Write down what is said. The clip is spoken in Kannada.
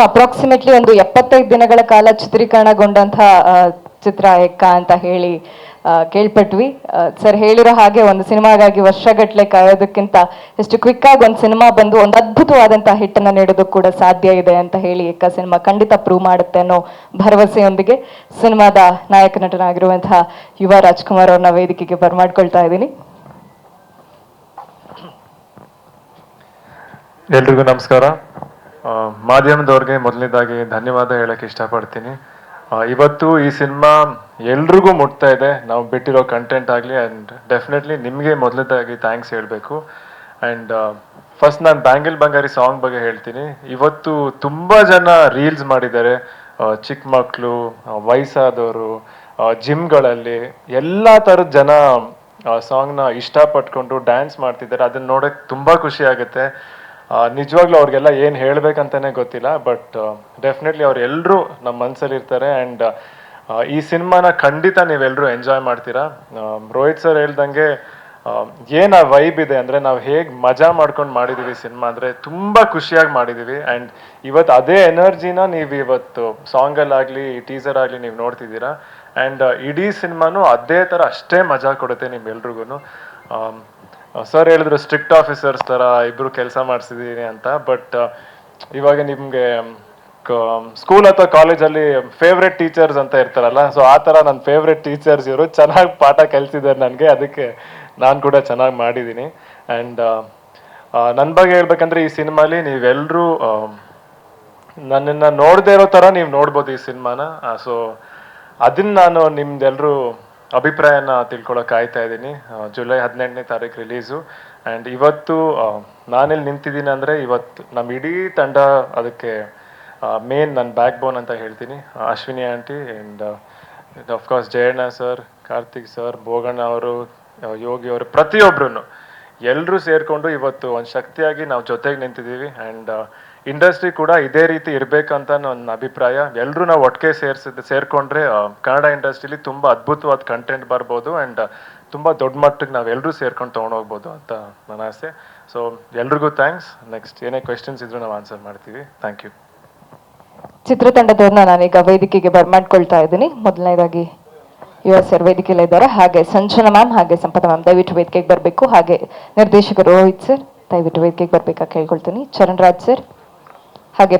ಅಪ್ರಾಕ್ಸಿಮೇಟ್ಲಿ ಒಂದು 75 ದಿನಗಳ ಕಾಲ ಚಿತ್ರೀಕರಣಗೊಂಡಂತಹ ಚಿತ್ರ ಎಕ್ಕ ಅಂತ ಹೇಳಿ ಕೇಳ್ಪಟ್ವಿ. ಸರ್ ಹೇಳಿರೋ ಹಾಗೆ ಒಂದು ಸಿನಿಮಾಗಾಗಿ ವರ್ಷಗಟ್ಟಲೆ ಕಾಯೋದಕ್ಕಿಂತ ಎಷ್ಟು ಕ್ವಿಕ್ ಆಗಿ ಒಂದು ಸಿನಿಮಾ ಬಂದು ಒಂದು ಅದ್ಭುತವಾದಂತಹ ಹಿಟ್ಟನ್ನು ನೀಡೋದಕ್ಕೆ ಕೂಡ ಸಾಧ್ಯ ಇದೆ ಅಂತ ಹೇಳಿ ಎಕ್ಕ ಸಿನಿಮಾ ಖಂಡಿತ ಪ್ರೂವ್ ಮಾಡುತ್ತೆ ಅನ್ನೋ ಭರವಸೆಯೊಂದಿಗೆ ಸಿನಿಮಾದ ನಾಯಕ ನಟನಾಗಿರುವಂತಹ ಯುವ ರಾಜ್ಕುಮಾರ್ ಅವ್ರನ್ನ ವೇದಿಕೆಗೆ ಬರ್ಮಾಡ್ಕೊಳ್ತಾ ಇದ್ದೀನಿ. ಎಲ್ರಿಗೂ ನಮಸ್ಕಾರ. ಮಾಧ್ಯಮದವ್ರಿಗೆ ಮೊದಲನೇದಾಗಿ ಧನ್ಯವಾದ ಹೇಳಕ್ಕೆ ಇಷ್ಟಪಡ್ತೀನಿ. ಇವತ್ತು ಈ ಸಿನಿಮಾ ಎಲ್ರಿಗೂ ಮುಟ್ತಾ ಇದೆ, ನಾವು ಬಿಟ್ಟಿರೋ ಕಂಟೆಂಟ್ ಆಗಲಿ. ಆ್ಯಂಡ್ ಡೆಫಿನೆಟ್ಲಿ ನಿಮಗೆ ಮೊದಲನೇದಾಗಿ ಥ್ಯಾಂಕ್ಸ್ ಹೇಳಬೇಕು. ಆ್ಯಂಡ್ ಫಸ್ಟ್ ನಾನು ಬ್ಯಾಂಗಲ್ ಬಂಗಾರಿ ಸಾಂಗ್ ಬಗ್ಗೆ ಹೇಳ್ತೀನಿ. ಇವತ್ತು ತುಂಬ ಜನ ರೀಲ್ಸ್ ಮಾಡಿದ್ದಾರೆ, ಚಿಕ್ಕ ಮಕ್ಕಳು, ವಯಸ್ಸಾದವರು, ಜಿಮ್ಗಳಲ್ಲಿ ಎಲ್ಲ ಥರದ ಜನ ಸಾಂಗ್ನ ಇಷ್ಟಪಟ್ಕೊಂಡು ಡ್ಯಾನ್ಸ್ ಮಾಡ್ತಿದ್ದಾರೆ. ಅದನ್ನ ನೋಡೋಕ್ಕೆ ತುಂಬ ಖುಷಿ ಆಗುತ್ತೆ. ನಿಜವಾಗ್ಲೂ ಅವ್ರಿಗೆಲ್ಲ ಏನು ಹೇಳ್ಬೇಕಂತಾನೆ ಗೊತ್ತಿಲ್ಲ. ಬಟ್ ಡೆಫಿನೆಟ್ಲಿ ಅವ್ರೆಲ್ಲರೂ ನಮ್ಮ ಮನಸ್ಸಲ್ಲಿ ಇರ್ತಾರೆ. ಆ್ಯಂಡ್ ಈ ಸಿನಿಮಾನ ಖಂಡಿತ ನೀವೆಲ್ಲರೂ ಎಂಜಾಯ್ ಮಾಡ್ತೀರಾ. ರೋಹಿತ್ ಸರ್ ಹೇಳ್ದಂಗೆ ಏನು ವೈಬ್ ಇದೆ ಅಂದರೆ, ನಾವು ಹೇಗೆ ಮಜಾ ಮಾಡ್ಕೊಂಡು ಮಾಡಿದ್ದೀವಿ ಸಿನಿಮಾ ಅಂದರೆ ತುಂಬ ಖುಷಿಯಾಗಿ ಮಾಡಿದ್ದೀವಿ. ಆ್ಯಂಡ್ ಇವತ್ತು ಅದೇ ಎನರ್ಜಿನ ನೀವು ಇವತ್ತು ಸಾಂಗಲ್ಲಾಗಲಿ ಟೀಸರ್ ಆಗಲಿ ನೀವು ನೋಡ್ತಿದ್ದೀರಾ. ಆ್ಯಂಡ್ ಇಡೀ ಸಿನಿಮಾನು ಅದೇ ಥರ ಅಷ್ಟೇ ಮಜಾ ಕೊಡುತ್ತೆ ನಿಮ್ಮೆಲ್ರಿಗೂ. ಸರ್ ಹೇಳಿದ್ರು ಸ್ಟ್ರಿಕ್ಟ್ ಆಫೀಸರ್ಸ್ ಥರ ಇಬ್ಬರು ಕೆಲಸ ಮಾಡಿಸಿದ್ದೀನಿ ಅಂತ. ಬಟ್ ಇವಾಗ ನಿಮಗೆ ಸ್ಕೂಲ್ ಅಥವಾ ಕಾಲೇಜಲ್ಲಿ ಫೇವ್ರೆಟ್ ಟೀಚರ್ಸ್ ಅಂತ ಇರ್ತಾರಲ್ಲ, ಸೊ ಆ ಥರ ನನ್ನ ಫೇವ್ರೆಟ್ ಟೀಚರ್ಸ್ ಇವರು ಚೆನ್ನಾಗಿ ಪಾಠ ಕಲಿಸಿದ್ದಾರೆ ನನಗೆ. ಅದಕ್ಕೆ ನಾನು ಕೂಡ ಚೆನ್ನಾಗಿ ಮಾಡಿದ್ದೀನಿ. ಆ್ಯಂಡ್ ನನ್ನ ಬಗ್ಗೆ ಹೇಳ್ಬೇಕಂದ್ರೆ ಈ ಸಿನಿಮಾಲಿ ನೀವೆಲ್ಲರೂ ನನ್ನನ್ನು ನೋಡದೇ ಇರೋ ಥರ ನೀವು ನೋಡ್ಬೋದು ಈ ಸಿನಿಮಾನ. ಸೊ ಅದನ್ನು ನಾನು ನಿಮ್ದೆಲ್ಲರೂ ಅಭಿಪ್ರಾಯನ ತಿಳ್ಕೊಳಕ್ಕೆ ಕಾಯ್ತಾ ಇದ್ದೀನಿ. ಜುಲೈ 18ನೇ ತಾರೀಕು ರಿಲೀಸು. ಆ್ಯಂಡ್ ಇವತ್ತು ನಾನೆಲ್ಲಿ ನಿಂತಿದ್ದೀನಿ ಅಂದರೆ, ಇವತ್ತು ನಮ್ಮ ಇಡೀ ತಂಡ ಅದಕ್ಕೆ ಮೇನ್ ನನ್ನ ಬ್ಯಾಕ್ ಬೋನ್ ಅಂತ ಹೇಳ್ತೀನಿ. Ashwini aunty and of course Jayanna sir, Karthik sir, Boganna ಅವರು, ಯೋಗಿ ಅವರು, ಪ್ರತಿಯೊಬ್ಬರೂ ಎಲ್ಲರೂ ಸೇರಿಕೊಂಡು ಇವತ್ತು ಒಂದು ಶಕ್ತಿಯಾಗಿ ನಾವು ಜೊತೆಗೆ ನಿಂತಿದ್ದೀವಿ. ಆ್ಯಂಡ್ ಇಂಡಸ್ಟ್ರಿ ಕೂಡ ಇದೇ ರೀತಿ ಇರಬೇಕಂತ ನನ್ನ ಅಭಿಪ್ರಾಯ. ಎಲ್ಲರೂ ನಾವು ಒಟ್ಟಿಗೆ ಸೇರಿಕೊಂಡ್ರೆ ಕನ್ನಡ ಇಂಡಸ್ಟ್ರಿಲಿ ತುಂಬ ಅದ್ಭುತವಾದ ಕಂಟೆಂಟ್ ಬರ್ಬೋದು. ಆ್ಯಂಡ್ ತುಂಬ ದೊಡ್ಡ ಮಟ್ಟಕ್ಕೆ ನಾವೆಲ್ಲರೂ ಸೇರ್ಕೊಂಡು ತೊಗೊಂಡೋಗ್ಬೋದು ಅಂತ ನನ್ನ ಆಸೆ. ಸೊ ಎಲ್ರಿಗೂ ಥ್ಯಾಂಕ್ಸ್. ನೆಕ್ಸ್ಟ್ ಏನೇ ಕ್ವೆಶನ್ಸ್ ಇದ್ರೂ ನಾವು ಆನ್ಸರ್ ಮಾಡ್ತೀವಿ. Thank you. ಚಿತ್ರತಂಡದವ್ರನ್ನ ನಾನೀಗ ವೇದಿಕೆಗೆ ಬರ್ಮಾಡ್ಕೊಳ್ತಾ ಇದ್ದೀನಿ. ಮೊದಲನೇದಾಗಿ ಯುವ ಸರ್ ವೇದಿಕೆಯಲ್ಲಿ ಇದ್ದಾರೆ, ಹಾಗೆ ಸಂಜನಾ ಮ್ಯಾಮ್, ಹಾಗೆ ಸಂಪದ ಮ್ಯಾಮ್ ದಯವಿಟ್ಟು ವೇದಿಕೆಗೆ ಬರಬೇಕು. ಹಾಗೆ ನಿರ್ದೇಶಕರು ರೋಹಿತ್ ಸರ್ ದಯವಿಟ್ಟು ವೇದಿಕೆಗೆ ಬರ್ಬೇಕಾಗಿ ಕೇಳ್ಕೊಳ್ತೀನಿ. ಚರಣ್ ರಾಜ್ ಸರ್, ಹಾಗೆ